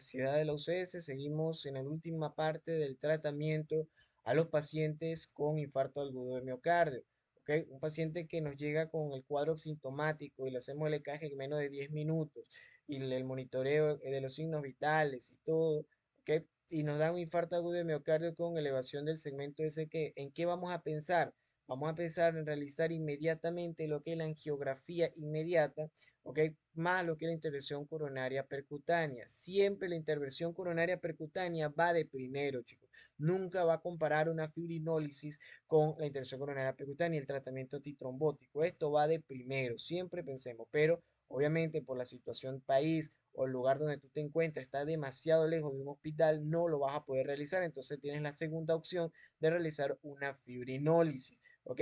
Universidad de la UCS. Seguimos en la última parte del tratamiento a los pacientes con infarto agudo de miocardio. ¿Ok? Un paciente que nos llega con el cuadro sintomático y le hacemos el EKG en menos de 10 minutos y el monitoreo de los signos vitales y todo. ¿Ok? Y nos da un infarto agudo de miocardio con elevación del segmento SQ. ¿En qué vamos a pensar? Vamos a pensar en realizar inmediatamente lo que es la angiografía inmediata, ¿ok? Más lo que es la intervención coronaria percutánea. Siempre la intervención coronaria percutánea va de primero, chicos. Nunca va a comparar una fibrinólisis con la intervención coronaria percutánea y el tratamiento antitrombótico. Esto va de primero, siempre pensemos, pero obviamente por la situación país o el lugar donde tú te encuentras está demasiado lejos de un hospital, no lo vas a poder realizar. Entonces tienes la segunda opción de realizar una fibrinólisis, ¿ok?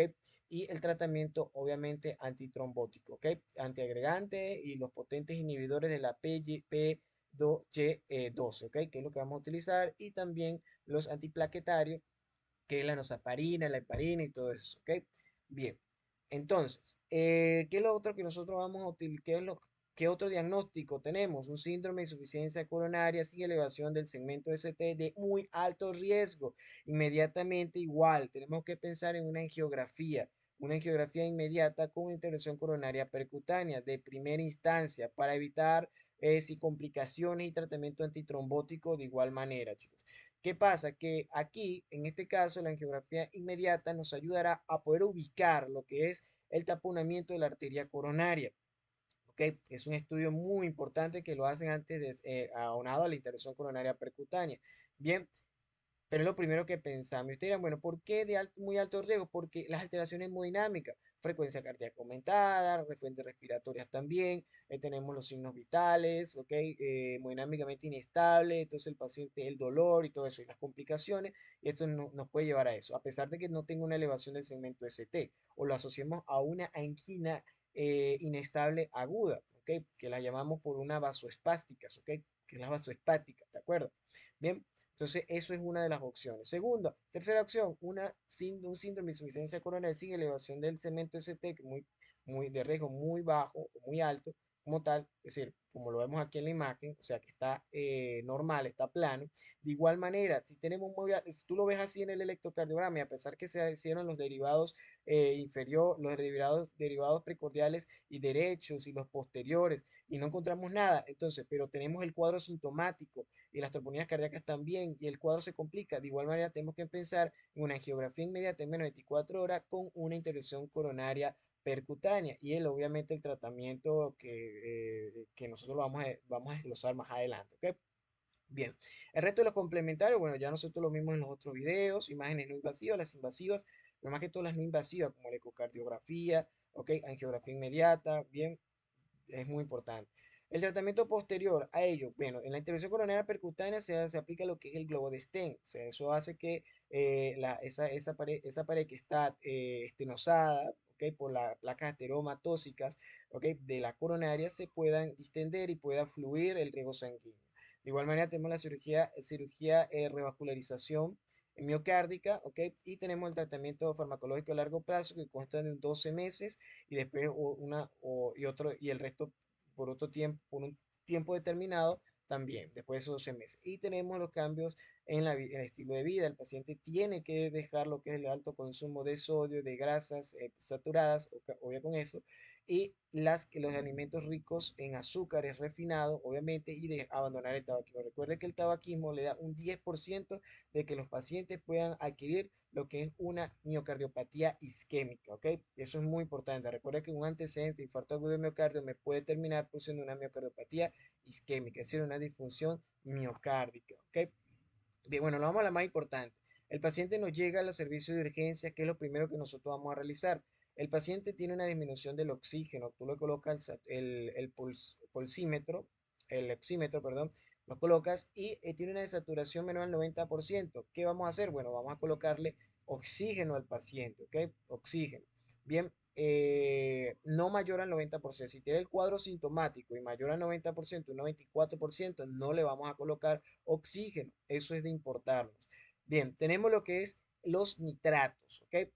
Y el tratamiento obviamente antitrombótico, ¿ok? Antiagregante y los potentes inhibidores de la P2Y12, ¿ok? Que es lo que vamos a utilizar y también los antiplaquetarios, que es la nosaparina, la heparina y todo eso, ¿ok? Bien, entonces, ¿qué es lo otro que nosotros vamos a utilizar? ¿Qué otro diagnóstico tenemos? Un síndrome de insuficiencia coronaria sin elevación del segmento ST de muy alto riesgo. Inmediatamente igual, tenemos que pensar en una angiografía inmediata con intervención coronaria percutánea de primera instancia para evitar si complicaciones y tratamiento antitrombótico de igual manera, chicos. ¿Qué pasa? Que aquí, en este caso, la angiografía inmediata nos ayudará a poder ubicar lo que es el taponamiento de la arteria coronaria. ¿Ok? Es un estudio muy importante que lo hacen antes de, aunado a la intervención coronaria percutánea. Bien, pero es lo primero que pensamos. Y ustedes dirán, bueno, ¿por qué de muy alto riesgo? Porque las alteraciones hemodinámicas, frecuencia cardíaca aumentada, fuentes respiratorias también, tenemos los signos vitales, ¿ok? Hemodinámicamente inestable, entonces el paciente, el dolor y todo eso, y las complicaciones, y esto nos puede llevar a eso, a pesar de que no tenga una elevación del segmento ST, o lo asociemos a una angina inestable aguda, ¿ok? Que la llamamos por una vasoespástica, ¿ok? Que es la vasoespástica, ¿de acuerdo? Bien, entonces, eso es una de las opciones. Segunda, tercera opción, un síndrome de insuficiencia coronaria sin elevación del segmento ST, que muy de riesgo muy bajo o muy alto, como tal, es decir, como lo vemos aquí en la imagen, o sea que está normal, está plano. De igual manera, si tú lo ves así en el electrocardiograma, y a pesar que se hicieron los derivados los derivados precordiales y derechos y los posteriores, y no encontramos nada, entonces, pero tenemos el cuadro sintomático y las troponías cardíacas también, y el cuadro se complica. De igual manera, tenemos que pensar en una angiografía inmediata en menos de 24 horas con una intervención coronaria percutánea y obviamente el tratamiento que nosotros vamos a desglosar más adelante, ¿ok? Bien, el resto de los complementarios, bueno, ya nosotros lo vimos en los otros videos, imágenes no invasivas, las invasivas, pero más que todo las no invasivas, como la ecocardiografía, ¿ok? Angiografía inmediata, bien, es muy importante. El tratamiento posterior a ello, bueno, en la intervención coronaria percutánea se aplica lo que es el globo de Sten. O sea, eso hace que esa pared que está estenosada, ¿ok? Por las placas ateromatóxicas, ¿ok? De la coronaria se puedan distender y pueda fluir el riego sanguíneo. De igual manera tenemos la cirugía revascularización miocárdica, ¿ok? Y tenemos el tratamiento farmacológico a largo plazo que consta de 12 meses y después y el resto por un tiempo determinado también, después de esos 12 meses. Y tenemos los cambios en el estilo de vida. El paciente tiene que dejar lo que es el alto consumo de sodio, de grasas saturadas, obvio con eso, y los alimentos ricos en azúcares refinados, obviamente, y de abandonar el tabaquismo. Recuerde que el tabaquismo le da un 10% de que los pacientes puedan adquirir lo que es una miocardiopatía isquémica, ¿ok? Eso es muy importante. Recuerda que un antecedente de infarto agudo de miocardio me puede terminar produciendo una miocardiopatía isquémica, es decir, una disfunción miocárdica, ¿ok? Bien, bueno, vamos a la más importante. El paciente nos llega a los servicios de urgencia, que es lo primero que nosotros vamos a realizar. El paciente tiene una disminución del oxígeno. Tú le colocas el oxímetro, perdón, lo colocas y tiene una desaturación menor al 90%. ¿Qué vamos a hacer? Bueno, vamos a colocarle oxígeno al paciente, ¿ok? Oxígeno. Bien, no mayor al 90%. Si tiene el cuadro sintomático y mayor al 90%, un 94%, no le vamos a colocar oxígeno. Eso es de importarnos. Bien, tenemos lo que es los nitratos, ¿ok?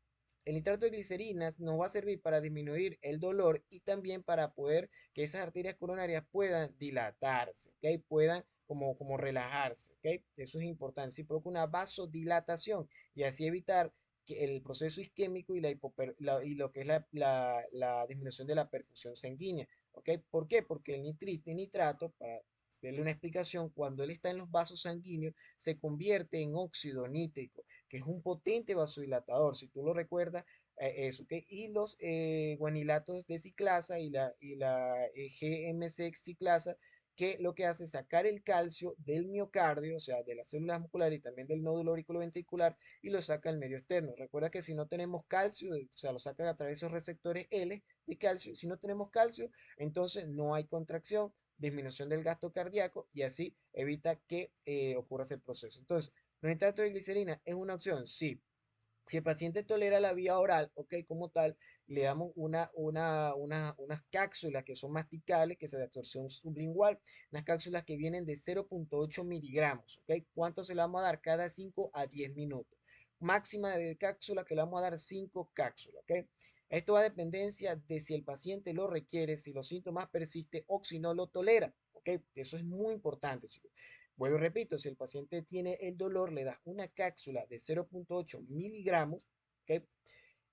El nitrato de glicerina nos va a servir para disminuir el dolor y también para poder que esas arterias coronarias puedan dilatarse, ¿ok? Puedan como relajarse, ¿ok? Eso es importante. Si provoca una vasodilatación y así evitar que el proceso isquémico y, y lo que es la disminución de la perfusión sanguínea, ¿ok? ¿Por qué? Porque el nitrato, para darle una explicación, cuando él está en los vasos sanguíneos, se convierte en óxido nítrico, que es un potente vasodilatador, si tú lo recuerdas, eso, ¿ok? Y los guanilatos de ciclasa y la GMC ciclasa, que lo que hace es sacar el calcio del miocardio, o sea, de las células musculares y también del nódulo auriculoventricular, y lo saca al medio externo. Recuerda que si no tenemos calcio, o sea, lo saca a través de esos receptores L de calcio. Si no tenemos calcio, entonces no hay contracción, disminución del gasto cardíaco y así evita que ocurra ese proceso. Entonces, ¿los nitratos de glicerina es una opción? Sí. Si el paciente tolera la vía oral, ok, como tal, le damos unas cápsulas que son masticables, que se de absorción sublingual, unas cápsulas que vienen de 0,8 miligramos, ok. ¿Cuánto se le vamos a dar? Cada 5 a 10 minutos. Máxima de cápsula que le vamos a dar 5 cápsulas, ok. Esto va a dependencia de si el paciente lo requiere, si los síntomas persisten o si no lo tolera, ok. Eso es muy importante, chicos. Vuelvo y repito, si el paciente tiene el dolor, le das una cápsula de 0,8 miligramos, ¿ok?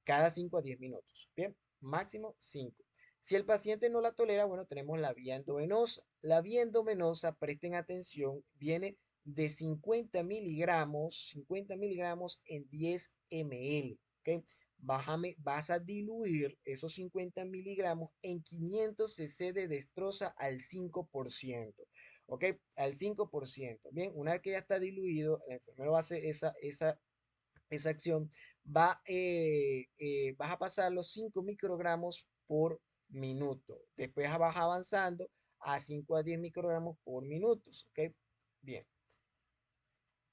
Cada 5 a 10 minutos. Bien, máximo 5. Si el paciente no la tolera, bueno, tenemos la vía endovenosa. La vía endovenosa, presten atención, viene de 50 miligramos en 10 ml. ¿Ok? Vas a diluir esos 50 miligramos en 500 cc de destroza al 5%. ¿Ok? Al 5%. Bien, una vez que ya está diluido, el enfermero hace esa acción, vas a pasar los 5 microgramos por minuto. Después vas avanzando a 5 a 10 microgramos por minuto. ¿Ok? Bien.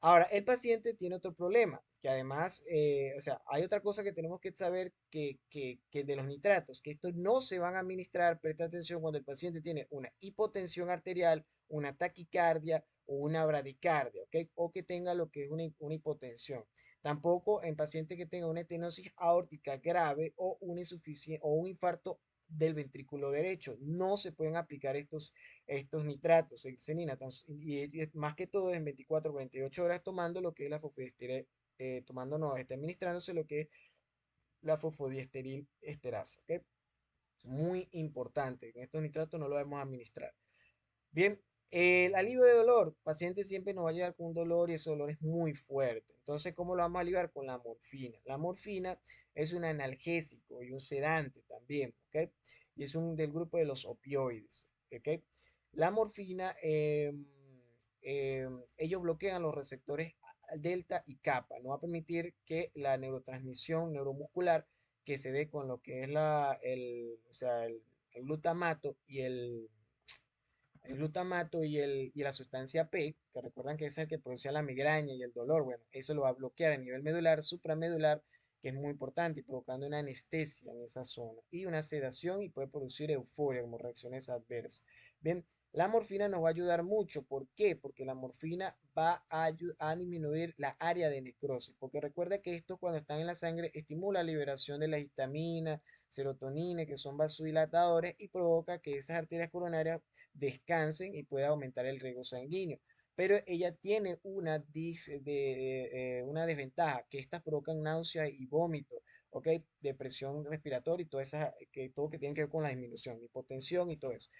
Ahora, el paciente tiene otro problema, que además, o sea, hay otra cosa que tenemos que saber que de los nitratos, que estos no se van a administrar, presta atención, cuando el paciente tiene una hipotensión arterial, una taquicardia o una bradicardia, ¿ok? O que tenga lo que es una hipotensión. Tampoco en paciente que tenga una estenosis aórtica grave o una insuficiencia o un infarto del ventrículo derecho. No se pueden aplicar estos nitratos, xenina, y más que todo en 24 48 horas tomando lo que es la fosfodiesteril, tomando, no, está administrándose lo que es la fosfodiesteril esterasa, ¿ok? Muy importante, en estos nitratos no lo debemos administrar. Bien, el alivio de dolor, paciente siempre nos va a llegar con un dolor y ese dolor es muy fuerte. Entonces, ¿cómo lo vamos a aliviar? Con la morfina. La morfina es un analgésico y un sedante también, ¿ok? Y es un del grupo de los opioides, ¿ok? La morfina, ellos bloquean los receptores delta y kappa. No va a permitir que la neurotransmisión neuromuscular que se dé con lo que es o sea, el glutamato y la sustancia P, que recuerdan que es el que produce la migraña y el dolor, bueno, eso lo va a bloquear a nivel medular, supramedular, que es muy importante, y provocando una anestesia en esa zona y una sedación y puede producir euforia como reacciones adversas. Bien, la morfina nos va a ayudar mucho. ¿Por qué? Porque la morfina va a disminuir la área de necrosis. Porque recuerda que esto cuando están en la sangre estimula la liberación de la histamina, serotonina, que son vasodilatadores y provoca que esas arterias coronarias descansen y pueda aumentar el riego sanguíneo. Pero ella tiene una desventaja, que estas provocan náusea y vómito, ¿ok? Depresión respiratoria y todo que tiene que ver con la disminución, hipotensión y todo eso.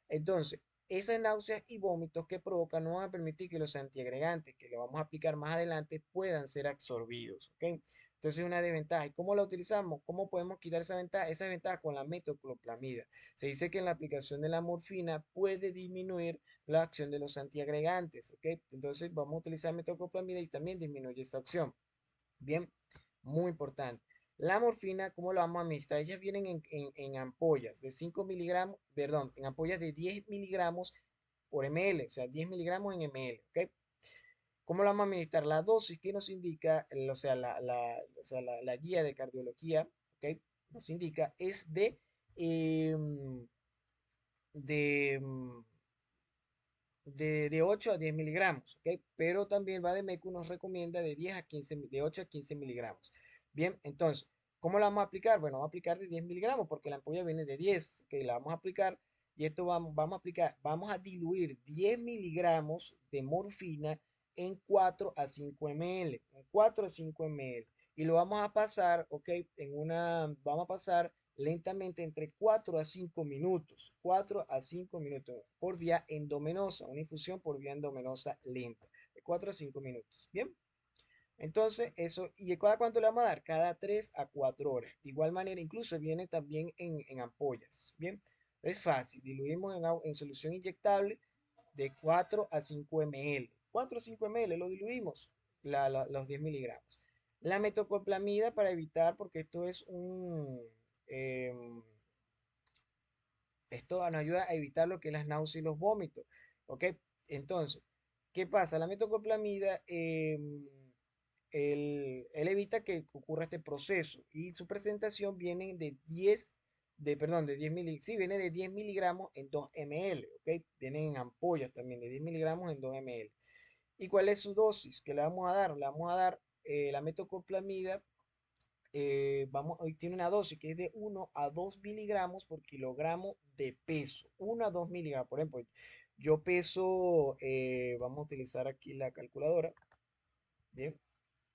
Entonces, esas náuseas y vómitos que provocan no van a permitir que los antiagregantes, que lo vamos a aplicar más adelante, puedan ser absorbidos, ¿ok? Entonces es una desventaja. ¿Y cómo la utilizamos? ¿Cómo podemos quitar esa ventaja? Esa ventaja con la metoclopramida. Se dice que en la aplicación de la morfina puede disminuir la acción de los antiagregantes, ¿ok? Entonces vamos a utilizar metoclopramida y también disminuye esa acción. Bien, muy importante. La morfina, ¿cómo la vamos a administrar? Ellas vienen en ampollas de 5 miligramos, perdón, en ampollas de 10 miligramos por ml, o sea, 10 miligramos en ml, ¿ok? ¿Cómo la vamos a administrar? La dosis que nos indica, o sea, la guía de cardiología, ¿ok? Nos indica es em, de, mm, de 8 a 10 miligramos, ¿ok? Pero también Vademécum nos recomienda de 8 a 15 miligramos. Bien, entonces, ¿cómo la vamos a aplicar? Bueno, vamos a aplicar de 10 miligramos porque la ampolla viene de 10, ¿ok? La vamos a aplicar Y esto vamos a diluir 10 miligramos de morfina en 4 a 5 ml, en 4 a 5 ml. Y lo vamos a pasar, ok, vamos a pasar lentamente entre 4 a 5 minutos, 4 a 5 minutos por vía endovenosa, una infusión por vía endovenosa lenta, de 4 a 5 minutos. Bien. Entonces, eso, ¿y cada cuánto le vamos a dar? Cada 3 a 4 horas. De igual manera, incluso viene también en ampollas. Bien, es fácil. Diluimos en solución inyectable de 4 a 5 ml. 4 a 5 ml lo diluimos, los 10 miligramos. La metoclopramida para evitar, porque em, esto nos ayuda a evitar lo que es las náuseas y los vómitos. ¿Ok? Entonces, ¿qué pasa? La metoclopramida él evita que ocurra este proceso y su presentación viene de 10 sí, viene de 10 miligramos en 2 ml, ¿ok? Vienen en ampollas también de 10 miligramos en 2 ml. ¿Y cuál es su dosis que le vamos a dar? Le vamos a dar la metoclopramida, hoy tiene una dosis que es de 1 a 2 miligramos por kilogramo de peso. 1 a 2 miligramos, por ejemplo, yo peso, vamos a utilizar aquí la calculadora, bien.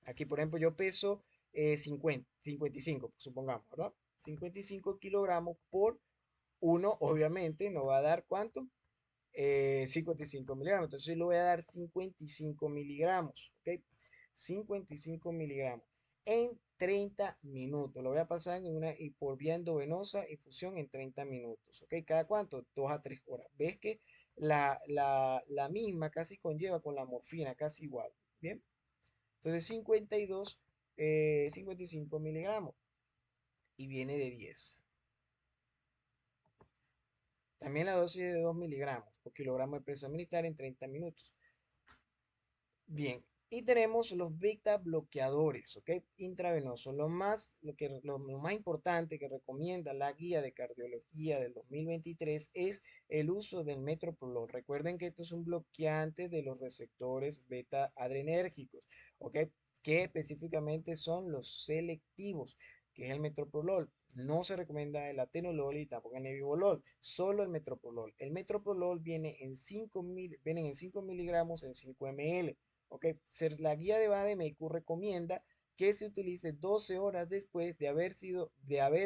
Aquí, por ejemplo, yo peso 55, supongamos, ¿verdad? 55 kilogramos por uno, obviamente, nos va a dar ¿cuánto? 55 miligramos. Entonces, yo le voy a dar 55 miligramos, ¿ok? 55 miligramos en 30 minutos. Lo voy a pasar y por vía endovenosa infusión en 30 minutos, ¿ok? ¿Cada cuánto? 2 a 3 horas. ¿Ves que la misma casi conlleva con la morfina, casi igual? ¿Bien? Entonces 55 miligramos y viene de 10. También la dosis de 2 miligramos por kilogramo de presión militar en 30 minutos. Bien, y tenemos los beta bloqueadores, ¿ok? Intravenosos. Lo más importante que recomienda la guía de cardiología del 2023 es el uso del metoprolol. Recuerden que esto es un bloqueante de los receptores beta adrenérgicos, ¿ok? Que específicamente son los selectivos, que es el metoprolol. No se recomienda el atenolol y tampoco el nebivolol, solo el metoprolol. El metoprolol vienen en 5 miligramos en 5 ml. ¿Ok? La guía de Bademecum recomienda que se utilice 12 horas después de haber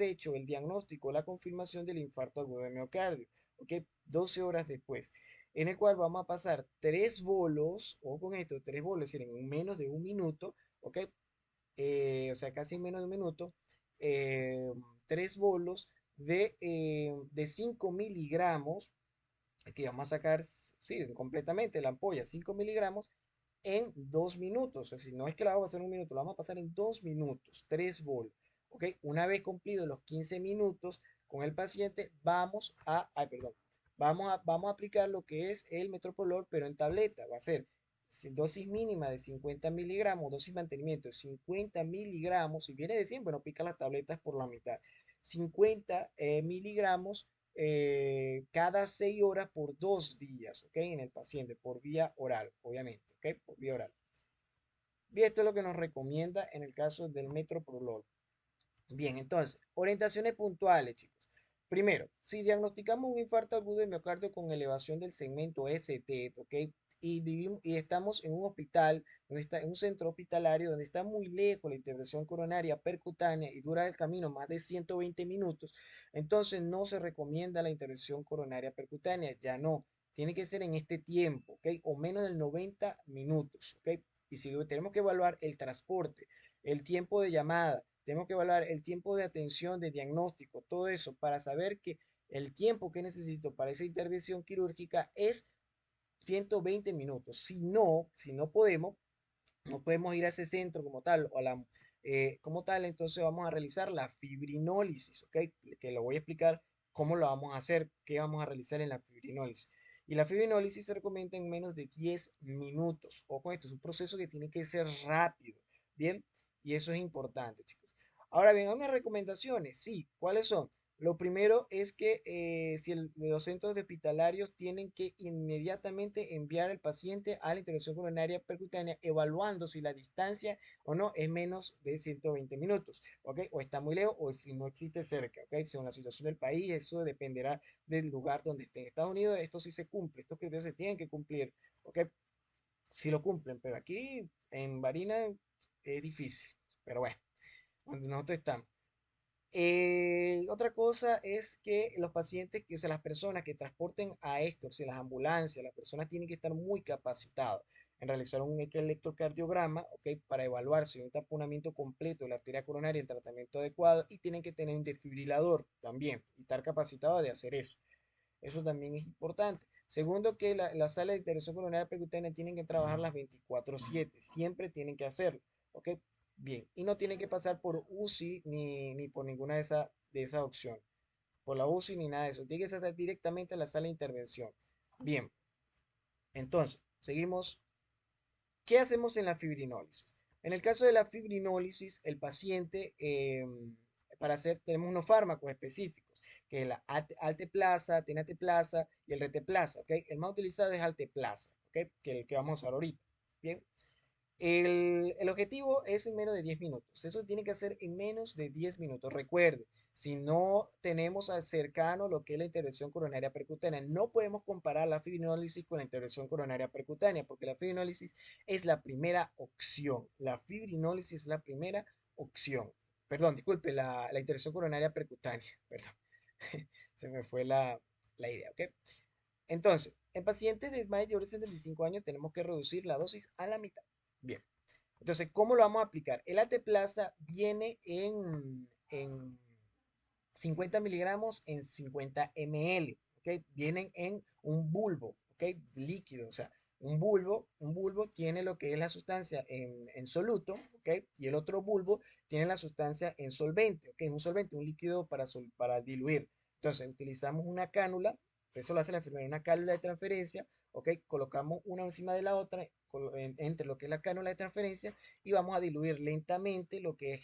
hecho el diagnóstico, la confirmación del infarto agudo de miocardio. ¿Ok? 12 horas después. En el cual vamos a pasar 3 bolos, o con esto, 3 bolos, es decir, en menos de un minuto, ¿ok? O sea, casi en menos de un minuto, eh, 3 bolos de 5 miligramos, aquí vamos a sacar, sí, completamente la ampolla, 5 miligramos, en 2 minutos. Es decir, no es que la vamos a hacer en un minuto, la vamos a pasar en 2 minutos, 3 bolos. ¿Ok? Una vez cumplidos los 15 minutos con el paciente, vamos a aplicar lo que es el metoprolol, pero en tableta. Va a ser dosis mínima de 50 miligramos, dosis mantenimiento de 50 miligramos. Si viene de 100, bueno, pica las tabletas por la mitad. 50 miligramos cada 6 horas por 2 días, ¿ok? En el paciente, por vía oral, obviamente, ¿ok? Por vía oral. Bien, esto es lo que nos recomienda en el caso del metoprolol. Bien, entonces, orientaciones puntuales, chicos. Primero, si diagnosticamos un infarto agudo de miocardio con elevación del segmento ST, ¿ok? Y estamos en un hospital, en un centro hospitalario donde está muy lejos la intervención coronaria percutánea y dura el camino más de 120 minutos, entonces no se recomienda la intervención coronaria percutánea, ya no. Tiene que ser en este tiempo, ¿ok? O menos de 90 minutos, ¿ok? Y si tenemos que evaluar el transporte, el tiempo de llamada, tenemos que evaluar el tiempo de atención, de diagnóstico, todo eso para saber que el tiempo que necesito para esa intervención quirúrgica es 120 minutos. Si no podemos, no podemos ir a ese centro como tal, como tal, entonces vamos a realizar la fibrinólisis, ¿ok? Que lo voy a explicar cómo lo vamos a hacer, qué vamos a realizar en la fibrinólisis. Y la fibrinólisis se recomienda en menos de 10 minutos. Ojo, esto es un proceso que tiene que ser rápido, ¿bien? Y eso es importante, chicos. Ahora bien, hay unas recomendaciones, sí, ¿cuáles son? Lo primero es que si los centros hospitalarios tienen que inmediatamente enviar al paciente a la intervención coronaria percutánea, evaluando si la distancia o no es menos de 120 minutos, ¿ok? O está muy lejos o si no existe cerca, ¿ok? Según la situación del país, eso dependerá del lugar donde esté. En Estados Unidos esto sí se cumple, estos criterios se tienen que cumplir, ¿ok? Sí lo cumplen, pero aquí en Barinas es difícil, pero bueno, donde nosotros estamos. Otra cosa es que los pacientes, que o sea, las personas que transporten a estos, o sea, las ambulancias, las personas tienen que estar muy capacitados en realizar un electrocardiograma, ¿ok? Para evaluar si hay un taponamiento completo de la arteria coronaria en tratamiento adecuado y tienen que tener un desfibrilador también y estar capacitados de hacer eso. Eso también es importante. Segundo, que la sala de intervención coronaria percutánea tienen que trabajar las 24/7, siempre tienen que hacerlo, ¿ok? Bien, y no tienen que pasar por UCI ni por ninguna de esas opciones, por la UCI ni nada de eso. Tienen que pasar directamente a la sala de intervención. Bien, entonces, seguimos. ¿Qué hacemos en la fibrinólisis? En el caso de la fibrinólisis, el paciente, para hacer, tenemos unos fármacos específicos, que es la alteplasa, tenateplasa y el reteplasa, ¿ok? El más utilizado es alteplasa, ¿ok? Que es el que vamos a usar ahorita, ¿bien? El objetivo es en menos de 10 minutos. Eso se tiene que hacer en menos de 10 minutos. Recuerde, si no tenemos cercano lo que es la intervención coronaria percutánea, no podemos comparar la fibrinólisis con la intervención coronaria percutánea, porque la fibrinólisis es la primera opción. La fibrinólisis es la primera opción. Perdón, disculpe, la intervención coronaria percutánea. Perdón, se me fue la idea, ¿ok? Entonces, en pacientes de mayores de 75 años tenemos que reducir la dosis a la mitad. Bien. Entonces, ¿cómo lo vamos a aplicar? El AT-Plaza viene en 50 miligramos en 50 ml, ¿ok? Vienen en un bulbo, ¿ok? Líquido, o sea, un bulbo tiene lo que es la sustancia en soluto, ¿ok? Y el otro bulbo tiene la sustancia en solvente, ¿ok? Un solvente, un líquido para diluir. Entonces, utilizamos una cánula, eso lo hace la enfermera, una cánula de transferencia, ¿ok? Colocamos una encima de la otra entre lo que es la cánula de transferencia y vamos a diluir lentamente lo que es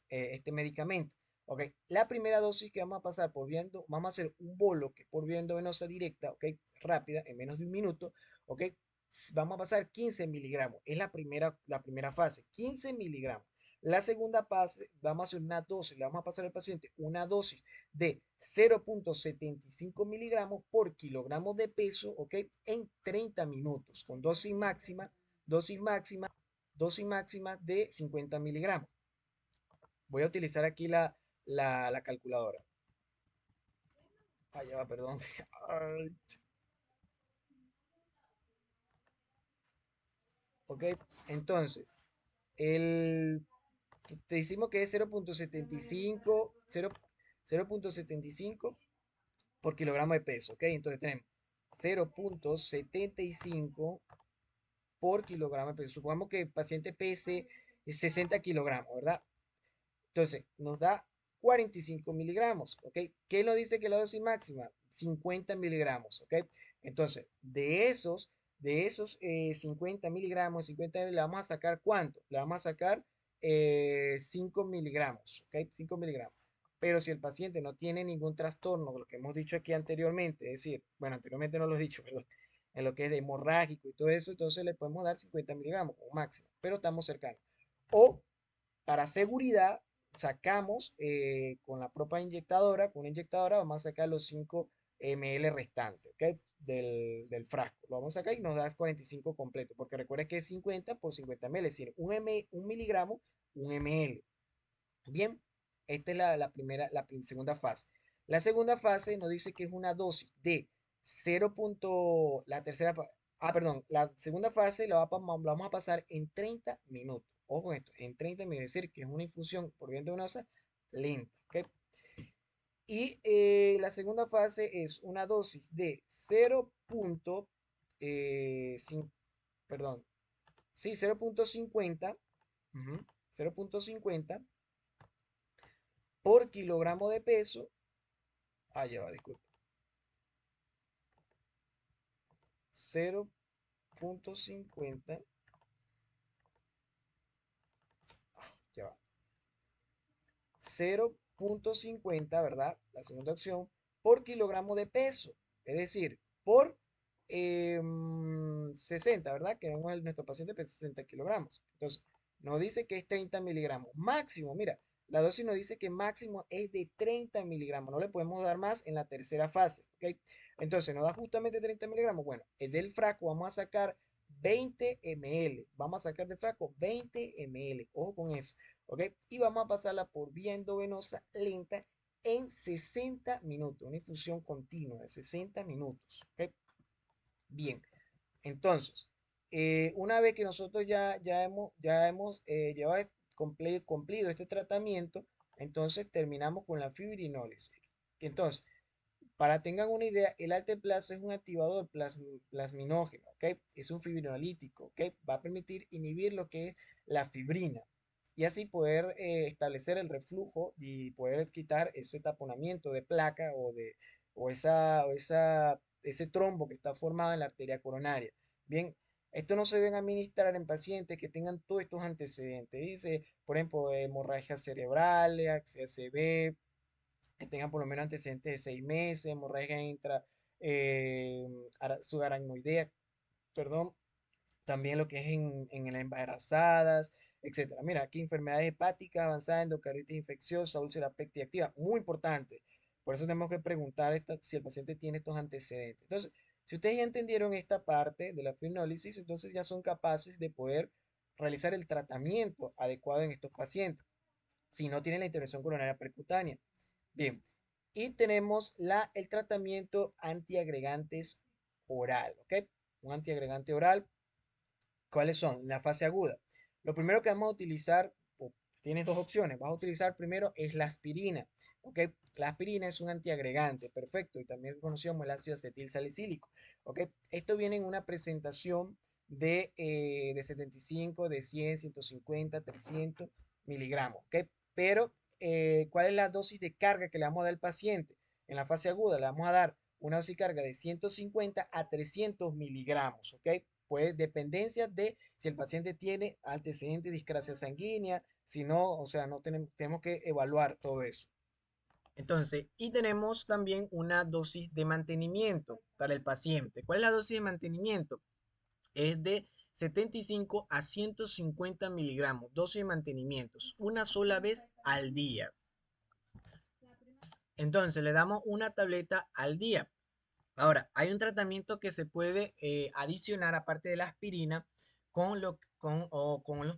este medicamento. Ok, la primera dosis que vamos a pasar vamos a hacer un bolo que por vía endovenosa directa, ok, rápida, en menos de un minuto, ok, vamos a pasar 15 miligramos, es la primera fase, 15 miligramos. La segunda fase, vamos a hacer una dosis, le vamos a pasar al paciente una dosis de 0,75 miligramos por kilogramo de peso, ok, en 30 minutos, con dosis máxima, dosis máxima de 50 miligramos. Voy a utilizar aquí la calculadora. Ya va, perdón. Ay, ok, entonces, el, te decimos que es 0,75, 0,75 por kilogramo de peso, ok. Entonces tenemos 0,75 por kilogramo de peso. Supongamos que el paciente pese 60 kilogramos, ¿verdad? Entonces, nos da 45 miligramos, ¿ok? ¿Qué nos dice que la dosis máxima? 50 miligramos, ¿ok? Entonces, de esos 50 miligramos, 50 le vamos a sacar ¿cuánto? Le vamos a sacar 5 miligramos, ¿ok? 5 miligramos. Pero si el paciente no tiene ningún trastorno, lo que hemos dicho aquí anteriormente, es decir, bueno, anteriormente no lo he dicho, perdón, en lo que es de hemorrágico y todo eso, entonces le podemos dar 50 miligramos como máximo, pero estamos cercanos. O para seguridad, sacamos con la propia inyectadora, con una inyectadora vamos a sacar los 5 ml restantes, ¿ok? Del frasco. Lo vamos a sacar y nos da 45 completo, porque recuerda que es 50 por 50 ml, es decir, un miligramo, un ml. Bien, esta es segunda fase. La segunda fase nos dice que es una dosis de 0. La tercera, perdón, la segunda fase la vamos a pasar en 30 minutos. Ojo con esto, en 30 minutos, es decir, que es una infusión por vía endovenosa lenta, ¿ok? Y la segunda fase es una dosis de 0,5, perdón, sí, 0,50, ujú, 0,50 por kilogramo de peso. Ya va, disculpa. 0,50. Ya va. 0,50, ¿verdad? La segunda opción, por kilogramo de peso. Es decir, por 60, ¿verdad? Que nuestro paciente pesa 60 kilogramos. Entonces, nos dice que es 30 miligramos. Máximo, mira, la dosis nos dice que máximo es de 30 miligramos. No le podemos dar más en la tercera fase, ¿ok? Entonces, nos da justamente 30 miligramos. Bueno, el del frasco vamos a sacar 20 ml. Vamos a sacar del frasco 20 ml. Ojo con eso, ¿ok? Y vamos a pasarla por vía endovenosa lenta en 60 minutos. Una infusión continua de 60 minutos, ¿ok? Bien, entonces, una vez que nosotros ya hemos llevado cumplido este tratamiento, entonces terminamos con la fibrinólisis. Entonces, para tengan una idea, el alteplase es un activador plasminógeno, ¿ok? Es un fibrinolítico, ¿ok? Va a permitir inhibir lo que es la fibrina y así poder establecer el reflujo y poder quitar ese taponamiento de placa ese trombo que está formado en la arteria coronaria. Bien, esto no se debe administrar en pacientes que tengan todos estos antecedentes. Dice, por ejemplo, hemorragias cerebrales, ACV, que tengan por lo menos antecedentes de 6 meses, hemorragia eh, subaracnoidea, perdón, también lo que es en las embarazadas, etcétera. Mira, aquí enfermedades hepáticas avanzadas, endocarditis infecciosa, úlcera péptica activa, muy importante. Por eso tenemos que preguntar si el paciente tiene estos antecedentes. Entonces, si ustedes ya entendieron esta parte de la fibrinólisis, entonces ya son capaces de poder realizar el tratamiento adecuado en estos pacientes, si no tienen la intervención coronaria percutánea. Bien, y tenemos el tratamiento antiagregantes oral, ¿ok? Un antiagregante oral, ¿cuáles son? La fase aguda. Lo primero que vamos a utilizar, tienes dos opciones. Vas a utilizar primero es la aspirina, ¿ok? La aspirina es un antiagregante, perfecto, y también conocido como el ácido acetil salicílico, ¿ok? Esto viene en una presentación de 75, de 100, 150, 300 miligramos, ¿ok? Pero, ¿cuál es la dosis de carga que le vamos a dar al paciente? En la fase aguda le vamos a dar una dosis de carga de 150 a 300 miligramos, ¿ok? Pues dependencia de si el paciente tiene antecedentes de discrasia sanguínea, si no, o sea, no tenemos que evaluar todo eso. Entonces, y tenemos también una dosis de mantenimiento para el paciente. ¿Cuál es la dosis de mantenimiento? Es de 75 a 150 miligramos, dosis de mantenimiento, una sola vez al día. Entonces, le damos una tableta al día. Ahora, hay un tratamiento que se puede adicionar aparte de la aspirina con los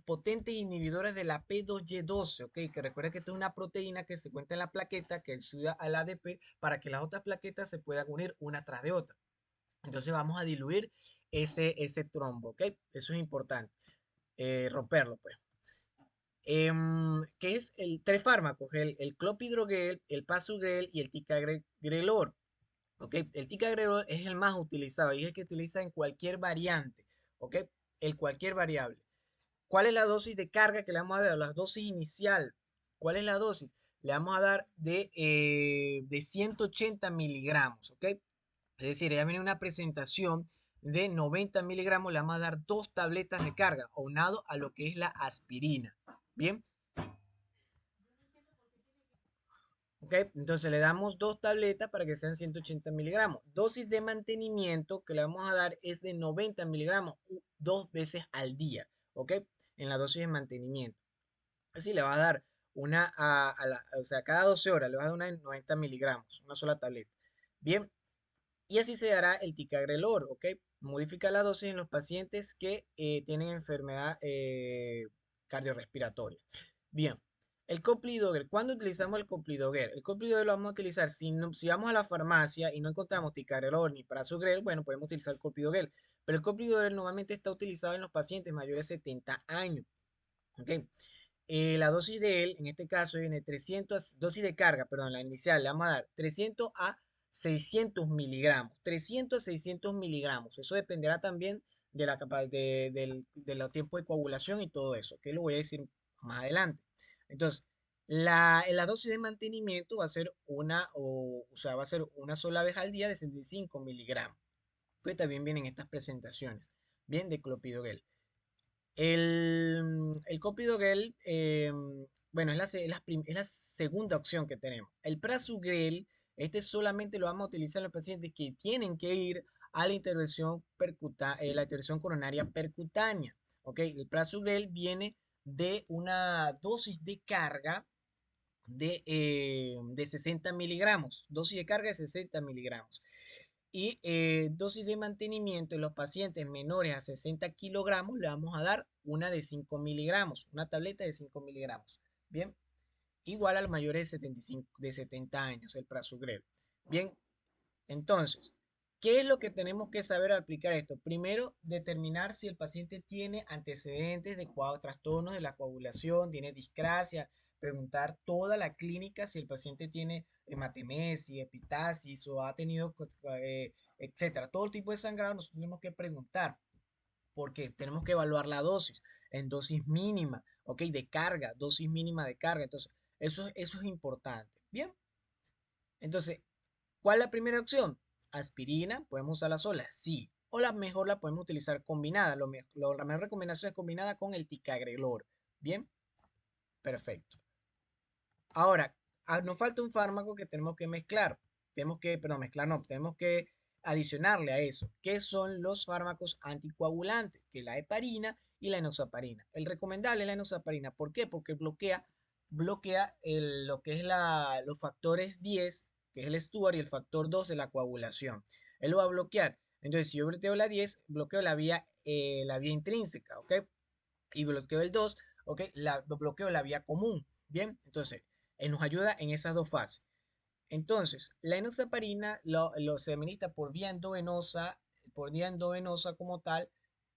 potentes inhibidores de la P2Y12, ¿ok? Que recuerda que esto es una proteína que se cuenta en la plaqueta que ayuda al ADP para que las otras plaquetas se puedan unir una tras de otra. Entonces vamos a diluir ese trombo, ¿ok? Eso es importante, romperlo, pues. Que es tres fármacos, el clopidogrel, el pasugrel y el ticagrelor. ¿Ok? El ticagrelor es el más utilizado y es el que utiliza en cualquier variante, ¿ok? El cualquier variable. ¿Cuál es la dosis de carga que le vamos a dar? La dosis inicial. ¿Cuál es la dosis? Le vamos a dar de 180 miligramos, ¿ok? Es decir, ya viene una presentación de 90 miligramos, le vamos a dar dos tabletas de carga, aunado a lo que es la aspirina. Bien, ¿ok? Entonces le damos dos tabletas para que sean 180 miligramos. Dosis de mantenimiento que le vamos a dar es de 90 miligramos, dos veces al día, ¿ok? En la dosis de mantenimiento. Así le va a dar o sea, cada 12 horas le va a dar una de 90 miligramos, una sola tableta. Bien, y así se dará el ticagrelor, ¿ok? Modifica la dosis en los pacientes que tienen enfermedad cardiorrespiratoria. Bien, el Coplidoger. ¿Cuándo utilizamos el Coplidoger? El Coplidoger lo vamos a utilizar si vamos a la farmacia y no encontramos ticagrelor ni prasugrel, bueno, podemos utilizar el Coplidoger. Pero el Coplidoger normalmente está utilizado en los pacientes mayores de 70 años, ¿ok? La dosis de él, en este caso, viene 300, dosis de carga, perdón, la inicial, le vamos a dar 300 a 600 miligramos. 300 a 600 miligramos. Eso dependerá también de de los tiempos de coagulación y todo eso, que lo voy a decir más adelante. Entonces, la dosis de mantenimiento va a ser va a ser una sola vez al día de 75 miligramos. Pues también vienen estas presentaciones, bien, de clopidogrel. El Clopidogrel, bueno, es la segunda opción que tenemos. El Prasugrel, este solamente lo vamos a utilizar en los pacientes que tienen que ir a la intervención coronaria percutánea. ¿Ok? El Prasugrel viene de una dosis de carga de 60 miligramos. Dosis de carga de 60 miligramos. Y dosis de mantenimiento en los pacientes menores a 60 kilogramos le vamos a dar una de 5 miligramos, una tableta de 5 miligramos. Bien, igual a los mayores de 70 años, el prasugrel. Bien, entonces, ¿qué es lo que tenemos que saber al aplicar esto? Primero, determinar si el paciente tiene antecedentes de trastornos de la coagulación, tiene discrasia, preguntar toda la clínica si el paciente tiene hematemesis, epistasis o ha tenido, etcétera. Todo tipo de sangrado nosotros tenemos que preguntar porque tenemos que evaluar la dosis en dosis mínima, ¿ok? De carga, dosis mínima de carga. Entonces, eso es importante. Bien, entonces, ¿cuál es la primera opción? Aspirina, ¿podemos usarla sola? Sí. O la mejor la podemos utilizar combinada. La mejor recomendación es combinada con el ticagrelor. Bien, perfecto. Ahora, nos falta un fármaco que tenemos que mezclar. Perdón, mezclar no, tenemos que adicionarle a eso, que son los fármacos anticoagulantes, que es la heparina y la enoxaparina. El recomendable es la enoxaparina. ¿Por qué? Porque bloquea lo que es los factores 10, que es el Stuart, y el factor 2 de la coagulación. Él lo va a bloquear. Entonces, si yo bloqueo la 10, bloqueo la vía intrínseca, ¿ok? Y bloqueo el 2, ¿ok? Bloqueo la vía común. Bien, entonces, nos ayuda en esas dos fases. Entonces, la enoxaparina se administra por vía endovenosa como tal,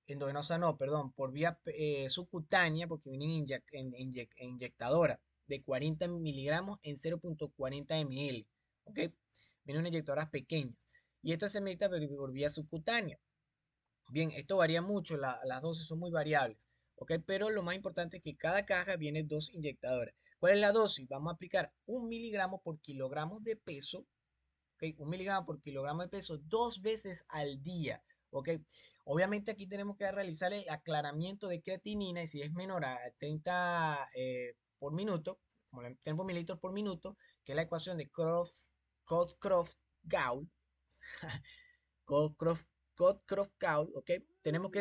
endovenosa no, perdón, por vía subcutánea, porque viene en inyectadora, de 40 miligramos en 0,40 ml, ¿ok? Vienen inyectadoras pequeñas. Y esta se administra por vía subcutánea. Bien, esto varía mucho, las dosis son muy variables, ¿ok? Pero lo más importante es que cada caja viene dos inyectadores. ¿Cuál es la dosis? Vamos a aplicar 1 miligramo por kilogramo de peso, ¿ok? 1 miligramo por kilogramo de peso 2 veces al día, ¿ok? Obviamente aquí tenemos que realizar el aclaramiento de creatinina y si es menor a 30 por minuto, como 30 mililitros por minuto, que es la ecuación de Crofts-Gaul, Cold Cold ¿ok? Tenemos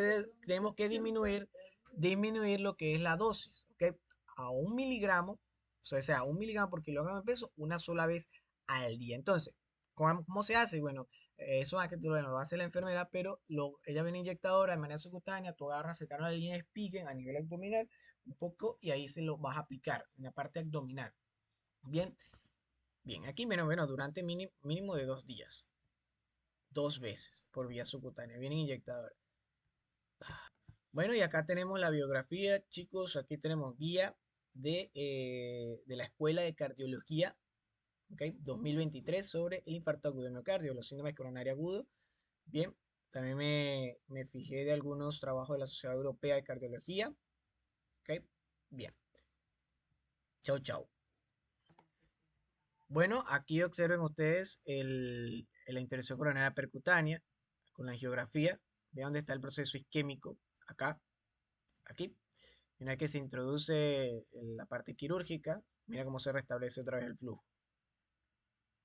que disminuir lo que es la dosis, ¿ok? A 1 miligramo, o sea, 1 miligramo por kilogramo de peso, una sola vez al día. Entonces, ¿cómo se hace? Bueno, eso es que bueno, lo hace la enfermera, pero ella viene inyectadora de manera subcutánea, tú agarras cercano a la línea de Spigen a nivel abdominal, un poco, y ahí se lo vas a aplicar en la parte abdominal. Bien, bien, aquí, bueno, durante mínimo de 2 días. 2 veces por vía subcutánea, viene inyectadora. Bueno, y acá tenemos la biografía, chicos. Aquí tenemos guía de la Escuela de Cardiología, ¿ok? 2023 sobre el infarto agudo de miocardio, los síndromes coronarios agudos. Bien, también me fijé de algunos trabajos de la Sociedad Europea de Cardiología, ¿ok? Bien, chau, chau. Bueno, aquí observen ustedes la intervención coronaria percutánea con la angiografía. Vean dónde está el proceso isquémico. Acá, aquí. Y una vez que se introduce en la parte quirúrgica, mira cómo se restablece otra vez el flujo.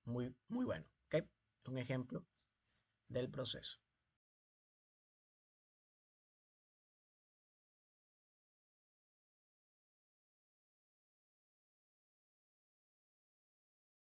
Muy, muy bueno. ¿Ok? Un ejemplo del proceso.